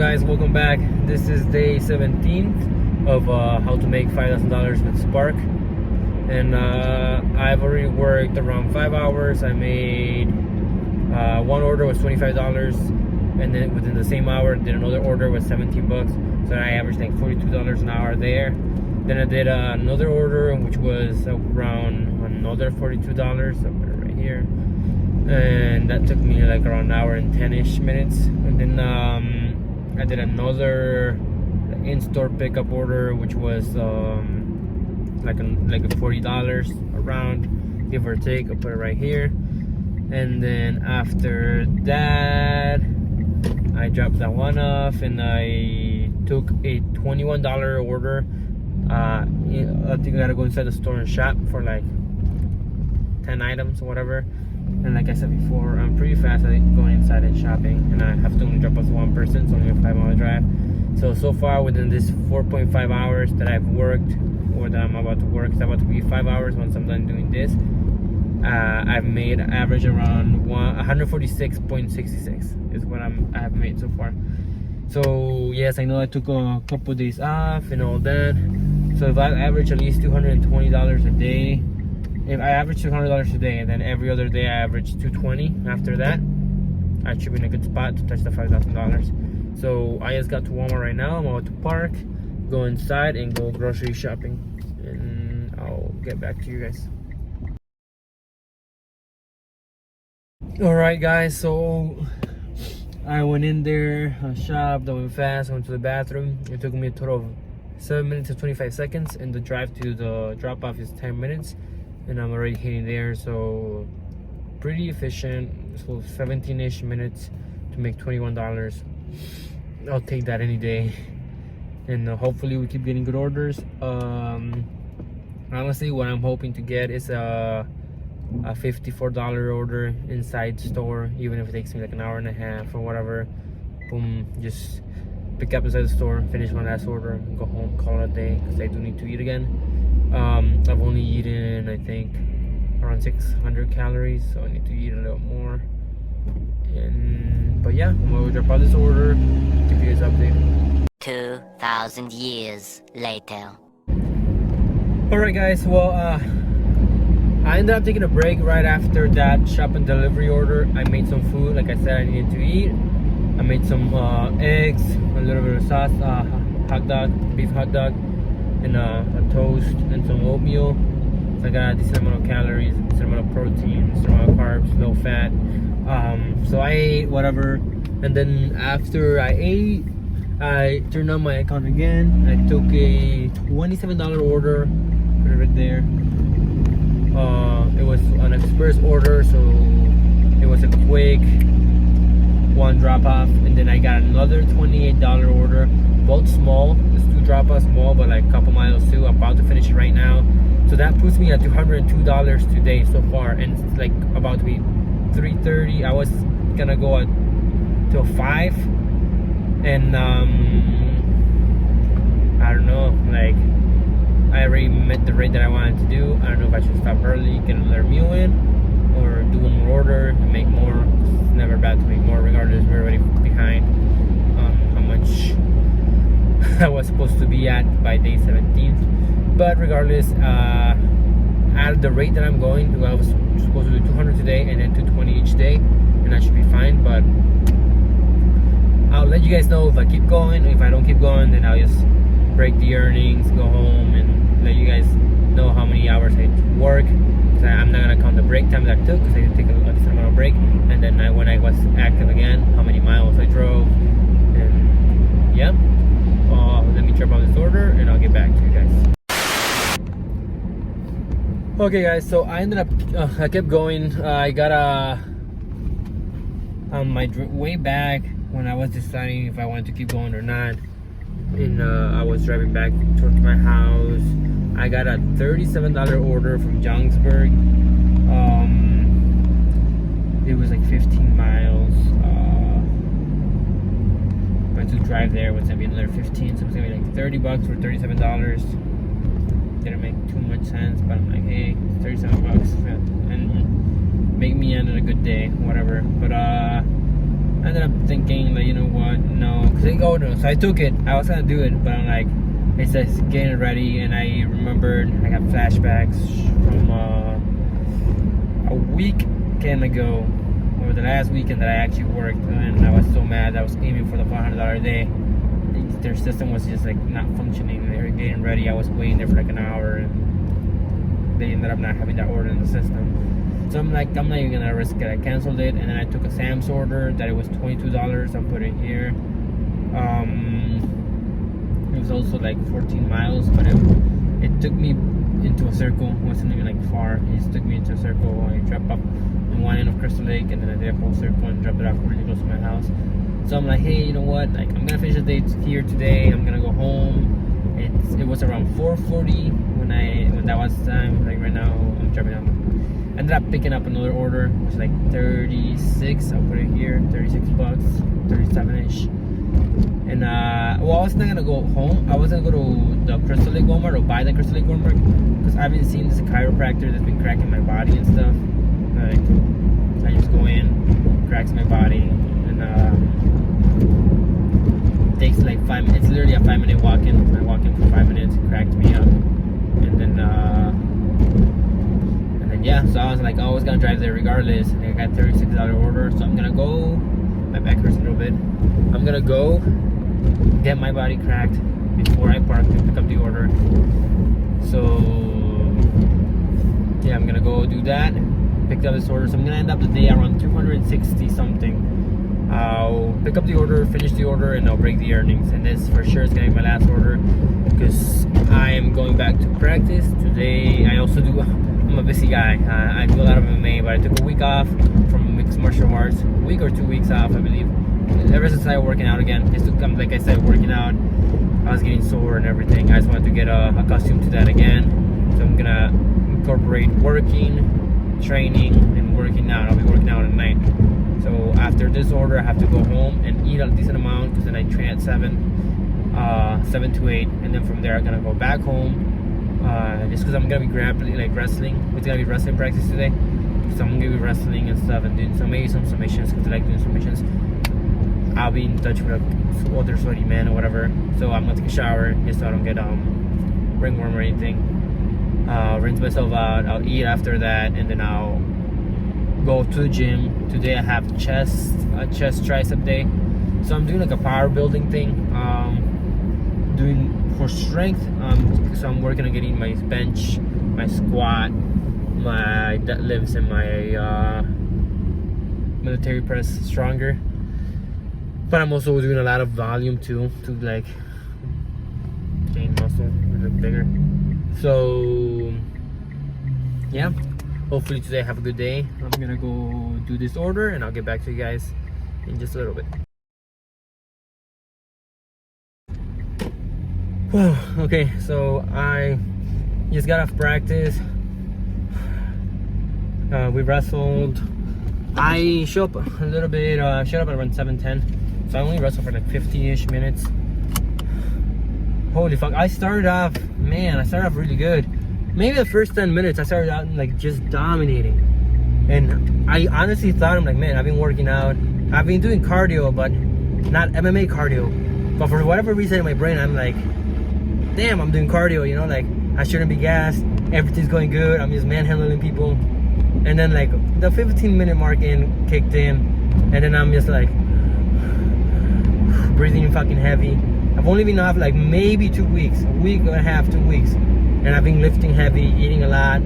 guys, welcome back. This is day 17th of how to make $5,000 with Spark, and I've already worked around 5 hours. I made one order was $25, and then within the same hour did another order was 17 bucks, so I averaged like $42 an hour there. Then I did another order which was around another $42. I'll put it right here, and that took me like around an hour and 10-ish minutes. And then I did another in-store pickup order which was like a $40 around, give or take. I'll put it right here. And then after that I dropped that one off, and I took a $21 order. I think I gotta go inside the store and shop for like 10 items or whatever. And like I said before, I'm pretty fast at going inside and shopping, and I have to only drop off to one person. It's only a 5-mile drive. So far within this 4.5 hours that I've worked, or that I'm about to work, it's about to be 5 hours once I'm done doing this. I've made average around 146.66 is what I have made so far. So yes, I know I took a couple of days off and all that. So if I average at least $220 a day, if I average $200 a day, and then every other day I average $220 after that, I should be in a good spot to touch the $5,000. So I just got to Walmart right now. I'm about to park, go inside, and go grocery shopping, and I'll get back to you guys. Alright guys, so I went in there, I shopped, I went fast, I went to the bathroom. It took me a total of 7 minutes and 25 seconds, and the drive to the drop off is 10 minutes, and I'm already hitting there. So pretty efficient. So 17-ish minutes to make $21. I'll take that any day, and hopefully we keep getting good orders. Honestly, what I'm hoping to get is a $54 order inside store, even if it takes me like an hour and a half or whatever. Boom, just pick up inside the store, finish my last order, and go home, call it a day, because I do need to eat again. I've only eaten, I think, around 600 calories, so I need to eat a little more. But yeah, I'm gonna drop out this order, keep you guys updated. 2,000 years later. Alright guys, well, I ended up taking a break right after that shop and delivery order. I made some food, like I said, I needed to eat. I made some eggs, a little bit of sauce, hot dog, beef hot dog, and a toast, and some oatmeal. So I got a decent amount of calories, a decent amount of protein, a decent amount of carbs, low fat. So I ate whatever, and then after I ate, I turned on my account again. I took a $27 order, put it right there. It was an express order, so it was a quick one drop off, and then I got another $28 order, both small. It's 2 drop offs, small, but like a couple miles too. I'm about to finish it right now, so that puts me at $202 today so far, and it's like about to be 3:30. I was gonna go at till 5, and I don't know, like I already met the rate that I wanted to do. I don't know if I should stop early, get another meal in, or do one more order and make more. It's never bad to make more, regardless. We're already behind on how much I was supposed to be at by day 17th. But regardless, at the rate that I'm going, I was supposed to do 200 today and then 220 each day, and I should be fine. But I'll let you guys know if I keep going. If I don't keep going, then I'll just break the earnings, go home, and let you guys know how many hours I work. Because I'm not gonna count the break time that I took, because I didn't take a decent amount of break. And then when I was active again, how many miles I drove, and yeah. Let me drop out this order, and I'll get back to you guys. Okay guys, so I ended up, I kept going. I got on my way back, when I was deciding if I wanted to keep going or not, and I was driving back towards my house, I got a $37 order from Johnsburg. It was like 15 miles, but to drive there was gonna be another 15, so it was gonna be like 30 bucks for $37. Didn't make too much sense, but I'm like, hey, it's 37 bucks, and make me end on a good day, whatever. But I ended up thinking that, you know what, no, so I took it. I was gonna do it, but I'm like, it says getting ready, and I remembered I got flashbacks from a weekend ago, or the last weekend that I actually worked, and I was so mad. I was aiming for the $500 a day. Their system was just like not functioning. They were getting ready. I was waiting there for like an hour, and they ended up not having that order in the system. So I'm like, I'm not even gonna risk it. I canceled it, and then I took a Sam's order that it was $22. I'll put it here. It was also like 14 miles, but it took me into a circle. It wasn't even like far. It just took me into a circle. I dropped up in one end of Crystal Lake, and then I did a whole circle and dropped it off really close to my house. So I'm like, hey, you know what? Like, I'm gonna finish the day here today. I'm gonna go home. It was around 4:40 when that was time. Like right now, I'm driving down. Ended up picking up another order, which was like 36. I'll put it here, $36, 37ish. And well, I was not gonna go home. I was gonna go to the Crystal Lake Walmart or buy the Crystal Lake Walmart because I've been seeing this chiropractor that's been cracking my body and stuff. Like, I just go in, cracks my body, and takes like 5 minutes. It's literally a 5-minute walk-in. I walk in for 5 minutes, it cracked me up, and then yeah. So I was like, oh, I was gonna drive there regardless. And I got $36 order, so I'm gonna go. My back hurts a little bit. I'm gonna go get my body cracked before I park and pick up the order. So yeah, I'm gonna go do that. Pick up this order. So I'm gonna end up the day around 260 something. I'll pick up the order, finish the order, and I'll break the earnings. And this for sure is gonna be my last order because I am going back to practice today. I also do. I'm a busy guy. I do a lot of MMA, but I took a week off from mixed martial arts. A week or 2 weeks off, I believe. Ever since I started working out again, just to come, like I said, working out. I was getting sore and everything. I just wanted to get accustomed to that again. So I'm gonna incorporate working, training, and working out. I'll be working out at night. So after this order, I have to go home and eat a decent amount because then I train at 7 to 8, and then from there I'm gonna go back home. Just because I'm gonna be grappling, like wrestling. It's gonna be wrestling practice today, so I'm gonna be wrestling and stuff and doing maybe some submissions because I like doing submissions. I'll be in touch with a older sweaty man or whatever. So I'm gonna take a shower just so I don't get ringworm or anything. Rinse myself out. I'll eat after that, and then I'll go to the gym. Today I have chest tricep day, so I'm doing like a power building thing. Doing for strength. So I'm working on getting my bench, my squat, my deadlifts, and my military press stronger. But I'm also doing a lot of volume too, to like gain muscle, look bigger. So yeah, hopefully today I have a good day. I'm gonna go do this order, and I'll get back to you guys in just a little bit. Whoa, okay, so I just got off practice. We wrestled. I show up a little bit, showed up at around 7:10. So I only wrestled for like 50-ish minutes. Holy fuck, I started off really good. Maybe the first 10 minutes I started out like just dominating. And I honestly thought, I'm like, man, I've been working out. I've been doing cardio, but not MMA cardio. But for whatever reason in my brain, I'm like, damn, I'm doing cardio, you know, like I shouldn't be gassed. Everything's going good. I'm just manhandling people. And then like the 15-minute mark kicked in, and then I'm just like breathing fucking heavy. I've only been off like maybe 2 weeks, a week and a half, 2 weeks, and I've been lifting heavy, eating a lot.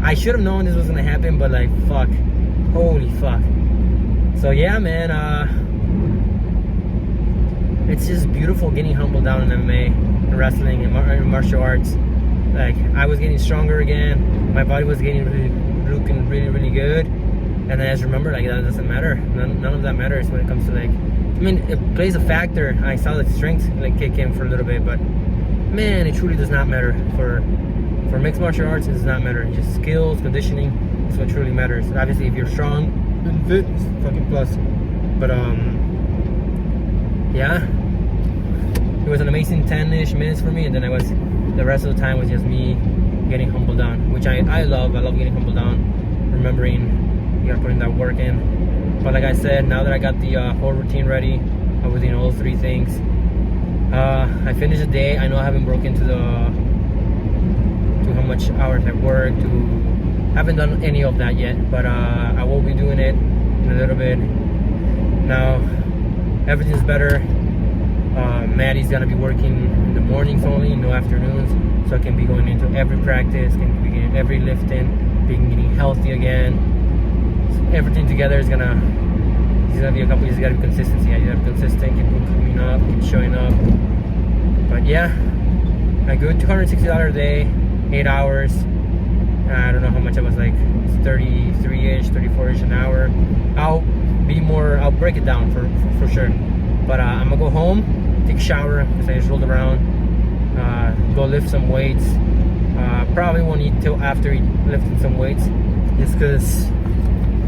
I should have known this was gonna happen, but like fuck, holy fuck. So yeah, man, it's just beautiful getting humbled down in MMA, wrestling, and martial arts. Like I was getting stronger again. My body was looking really good. And I just remember, like, that doesn't matter. None of that matters when it comes to like. I mean, it plays a factor. I saw the strength like kick in for a little bit, but man, it truly does not matter for mixed martial arts. It does not matter. It's just skills, conditioning is what truly matters. Obviously, if you're strong and fit, it's fucking plus. But yeah, it was an amazing 10-ish minutes for me, and then the rest of the time was just me getting humbled down, which I love. I love getting humbled down, remembering you gotta put in that work in. But like I said, now that I got the whole routine ready, within all 3 things, I finished the day. I know I haven't broken to how much hours I worked. Haven't done any of that yet, but I will be doing it in a little bit. Now everything's better. Maddie's gonna be working in the mornings only, no afternoons, so I can be going into every practice, can be getting every lifting, being getting healthy again. So everything together is gonna be a couple years. Gotta be consistency. You gotta be consistent, keep coming up, keep showing up. But yeah, a good $260 a day, 8 hours. I don't know how much it was, like 33-ish, 34-ish an hour. I'll break it down for sure. But I'm gonna go home, take a shower, because I just rolled around, go lift some weights. Probably won't eat till after lifting some weights, just because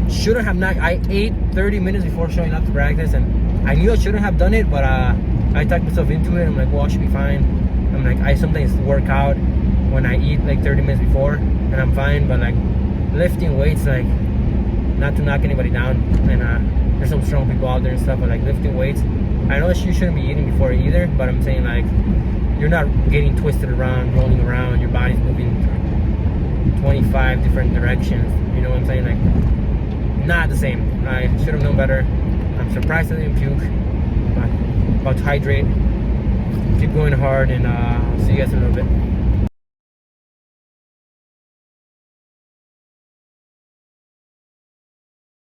I ate 30 minutes before showing up to practice, and I knew I shouldn't have done it, but I talked myself into it. I'm like, well, I should be fine. I'm like, I sometimes work out when I eat like 30 minutes before, and I'm fine. But like lifting weights, like, not to knock anybody down, and there's some strong people out there and stuff, but like lifting weights, I know that you shouldn't be eating before either, but I'm saying, like, you're not getting twisted around, rolling around, your body's moving 25 different directions, you know what I'm saying? Like, not the same. I should have known better. I'm surprised I didn't puke, but about to hydrate, keep going hard, and I'll see you guys in a little bit.